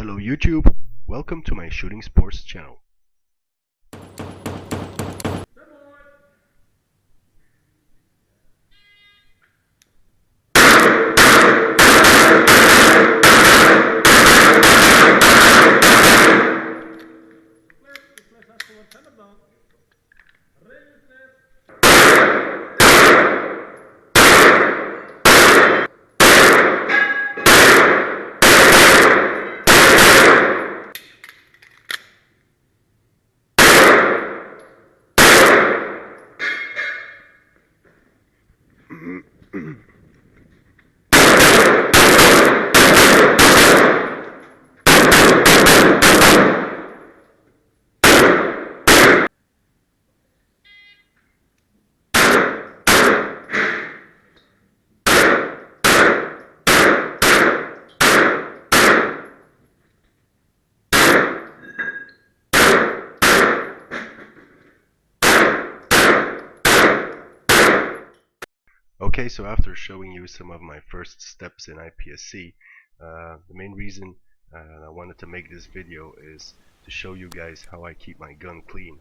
Hello YouTube, welcome to my shooting sports channel. Okay, so after showing you some of my first steps in IPSC, the main reason I wanted to make this video is to show you guys how I keep my gun clean.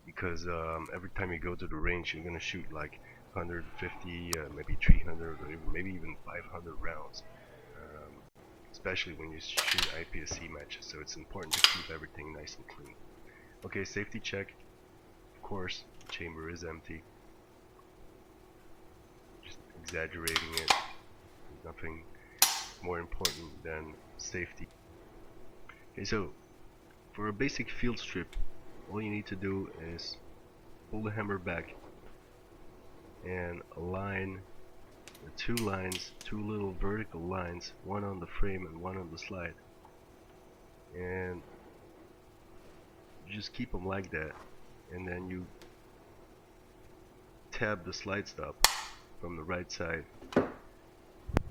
Because every time you go to the range, you're gonna shoot like 150, maybe 300, or maybe even 500 rounds. Especially when you shoot IPSC matches, so it's important to keep everything nice and clean. Okay, safety check. Of course, the chamber is empty. Just exaggerating it. There's nothing more important than safety. Okay, so for a basic field strip, all you need to do is pull the hammer back and align the two lines, two little vertical lines, one on the frame and one on the slide, and you just keep them like that, and then you tab the slide stop from the right side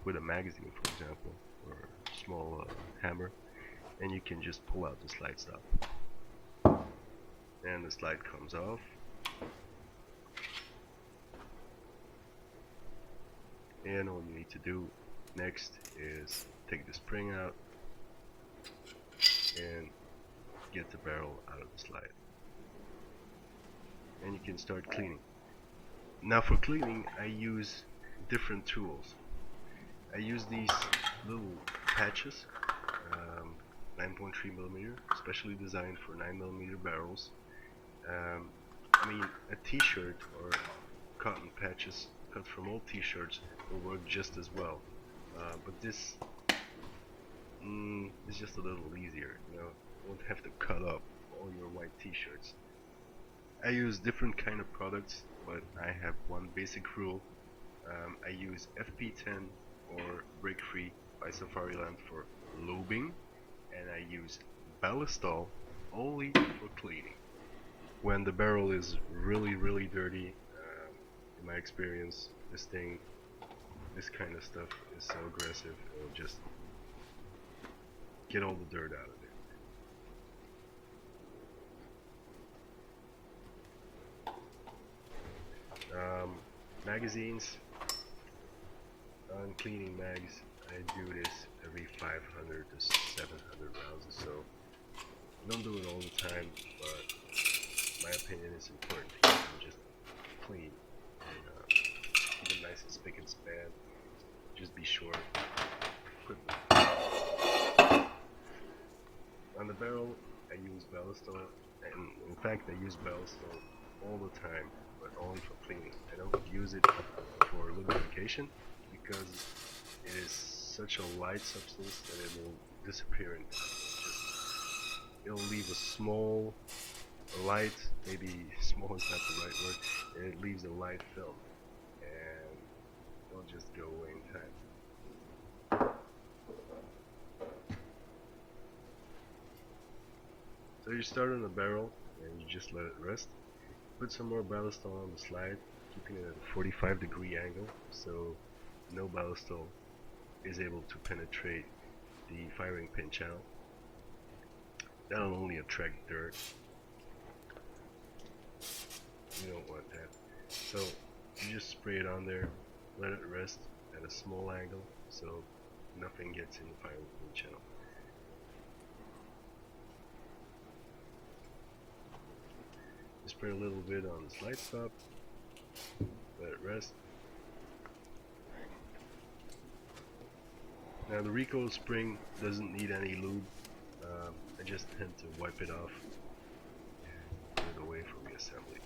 with a magazine, for example, or a small hammer, and you can just pull out the slide stop, and the slide comes off. And all you need to do next is take the spring out and get the barrel out of the slide, and you can start cleaning. Now for cleaning, I use different tools. I use these little patches, 9.3mm, specially designed for 9mm barrels. I mean, a t-shirt or cotton patches cut from old t-shirts will work just as well, but this is just a little easier. You won't have to cut up all your white t-shirts. I use different kind of products, but I have one basic rule. I use FP10 or Break-Free by Safariland for lubing, and I use ballistol only for cleaning. When the barrel is really dirty, in my experience, this kind of stuff is so aggressive, it will just get all the dirt out of it. Magazines, on cleaning mags, I do this every 500 to 700 rounds or so. I don't do it all the time, but my opinion is important to keep them just clean and keep them nice and spick and span. Just be sure. On the barrel, I use ballistol, and in fact I use ballistol all the time, but only for cleaning. I don't use it for lubrication because it is such a light substance that it will disappear in time. It'll leave a small light, maybe small is not the right word, it leaves a light film, and it'll just go away in time. So you start on the barrel and you just let it rest. Put some more ballistol on the slide, keeping it at a 45-degree angle, so no ballistol is able to penetrate the firing pin channel. That'll only attract dirt. You don't want that. So you just spray it on there, let it rest at a small angle so nothing gets in the firing pin channel. spray a little bit on the slide stop, let it rest. Now the recoil spring doesn't need any lube. I just tend to wipe it off and put it away for reassembly.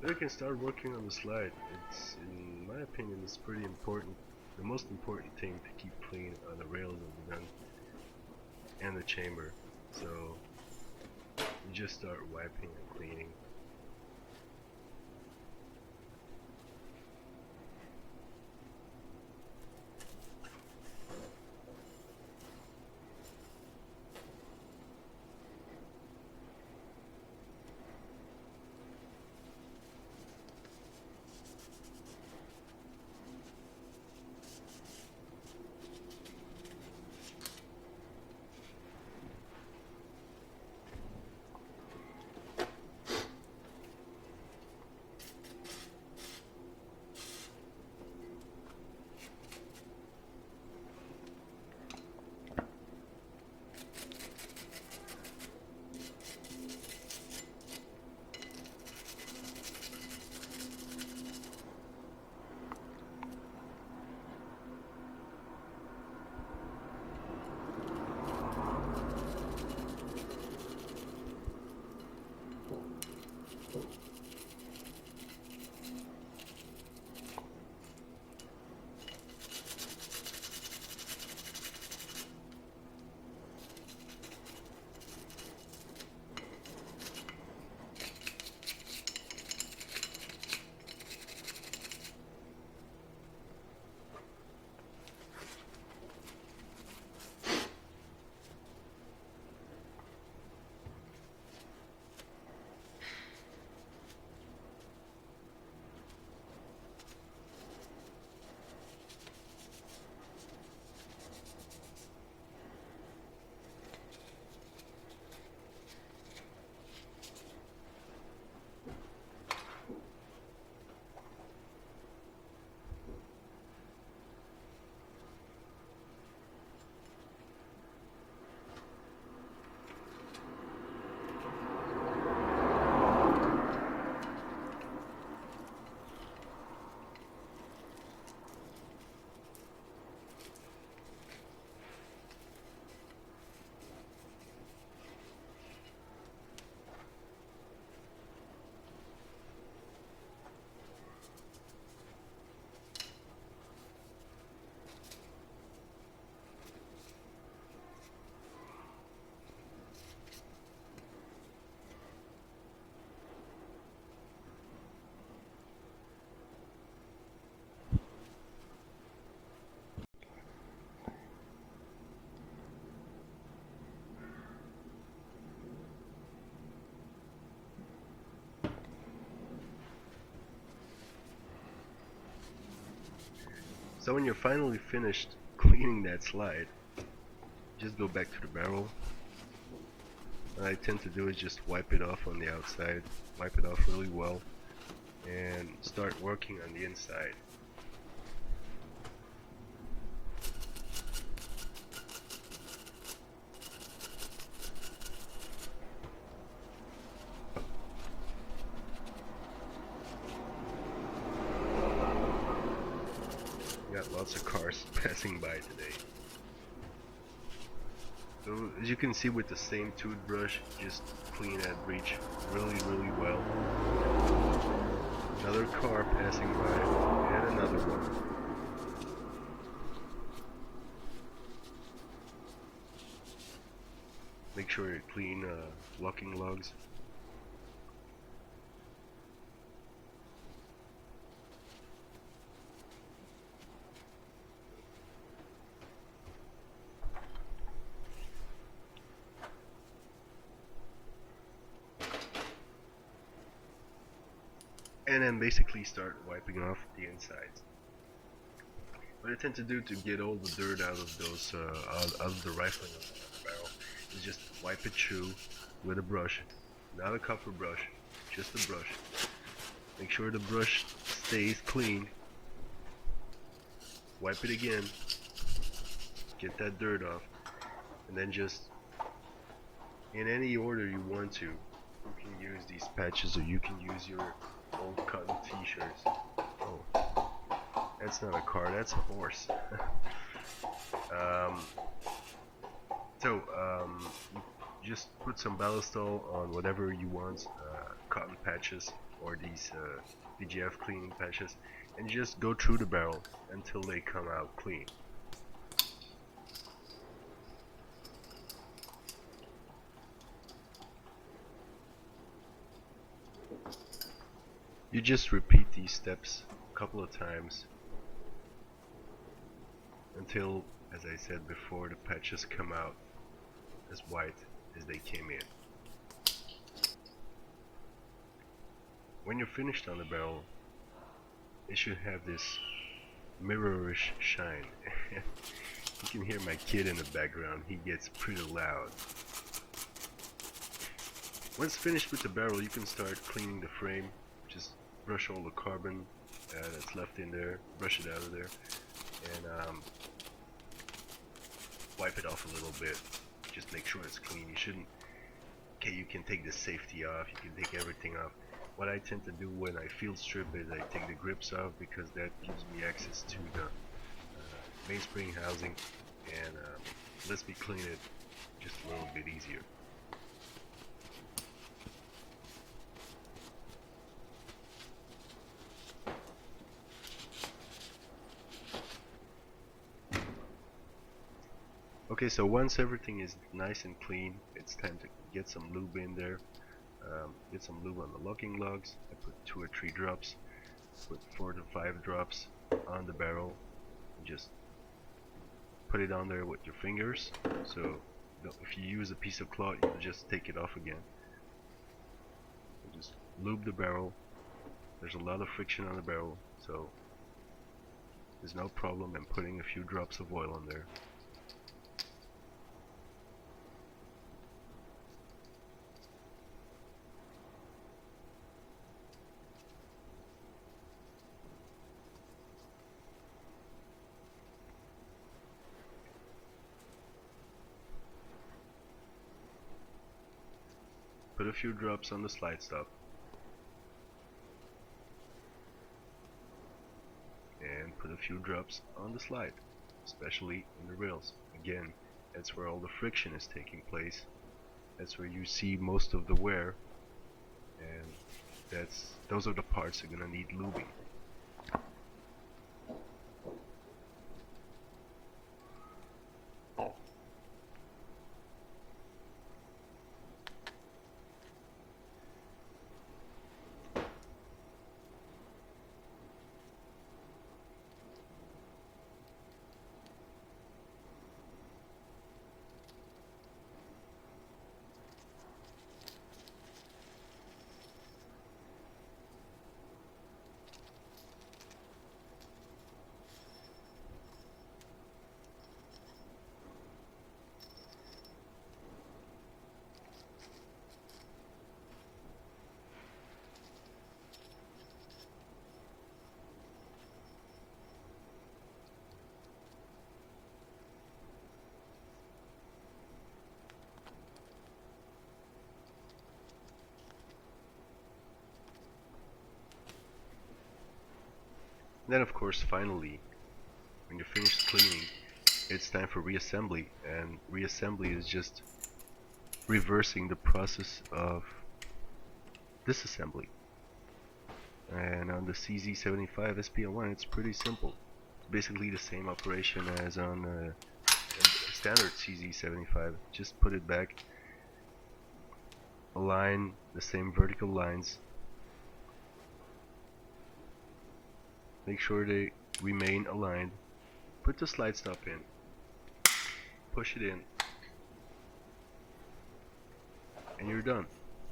Then you can start working on the slide. It's, in my opinion, it's pretty important. The most important thing to keep clean are the rails of the gun and the chamber. So you just start wiping and cleaning. So when you're finally finished cleaning that slide, just go back to the barrel. What I tend to do is just wipe it off on the outside, wipe it off really well, and start working on the inside. Got lots of cars passing by today. So as you can see, with the same toothbrush, just clean that breech really well. Another car passing by, and another one. Make sure you clean locking lugs. And then basically start wiping off the insides. What I tend to do to get all the dirt out of those, out of the rifling of the barrel, is just wipe it through with a brush, not a copper brush, just a brush. Make sure the brush stays clean. Wipe it again, get that dirt off, and then just in any order you want to. You can use these patches, or you can use your old cotton t-shirts. Oh, that's not a car, that's a horse. um, you just put some ballastol on whatever you want, cotton patches or these VGF cleaning patches, and just go through the barrel until they come out clean. You just repeat these steps a couple of times until, as I said before, the patches come out as white as they came in. When you're finished on the barrel, it should have this mirrorish shine. You can hear my kid in the background, he gets pretty loud. Once finished with the barrel, you can start cleaning the frame. Just brush all the carbon that's left in there, brush it out of there, and wipe it off a little bit. Just make sure it's clean. You shouldn't. Okay, you can take the safety off, you can take everything off. What I tend to do when I field strip is I take the grips off, because that gives me access to the mainspring housing, and lets me clean it just a little bit easier. Okay, so once everything is nice and clean, it's time to get some lube in there. Get some lube on the locking lugs. I put 2 or 3 drops, put 4 to 5 drops on the barrel, and just put it on there with your fingers. So if you use a piece of cloth, you just take it off again. And just lube the barrel. There's a lot of friction on the barrel, so there's no problem in putting a few drops of oil on there. Put a few drops on the slide stop, and put a few drops on the slide, especially in the rails. Again, that's where all the friction is taking place. That's where you see most of the wear, and those are the parts that are gonna need lubing. Then of course, finally, when you're finished cleaning, it's time for reassembly, and reassembly is just reversing the process of disassembly. And on the CZ75 SP-01, it's pretty simple. It's basically the same operation as on a standard CZ75. Just put it back, align the same vertical lines, make sure they remain aligned, put the slide stop in, push it in, and you're done.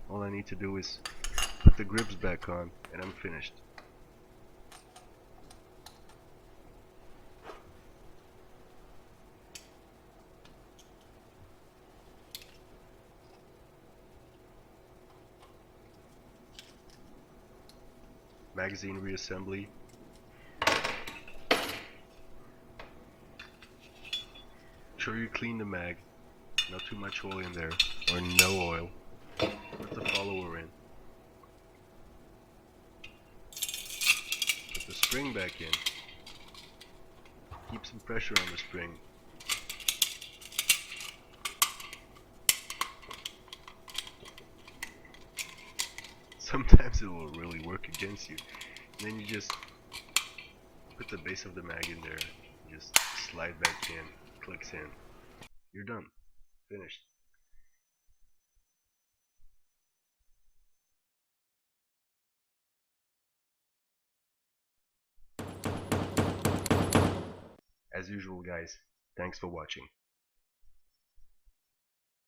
All I need to do is put the grips back on, and I'm finished. Magazine reassembly. Make sure you clean the mag. not too much oil in there, or no oil. Put the follower in. Put the spring back in. Keep some pressure on the spring. Sometimes it will really work against you. And then you just put the base of the mag in there, just slide back in, clicks in. You're done. Finished. As usual guys, thanks for watching.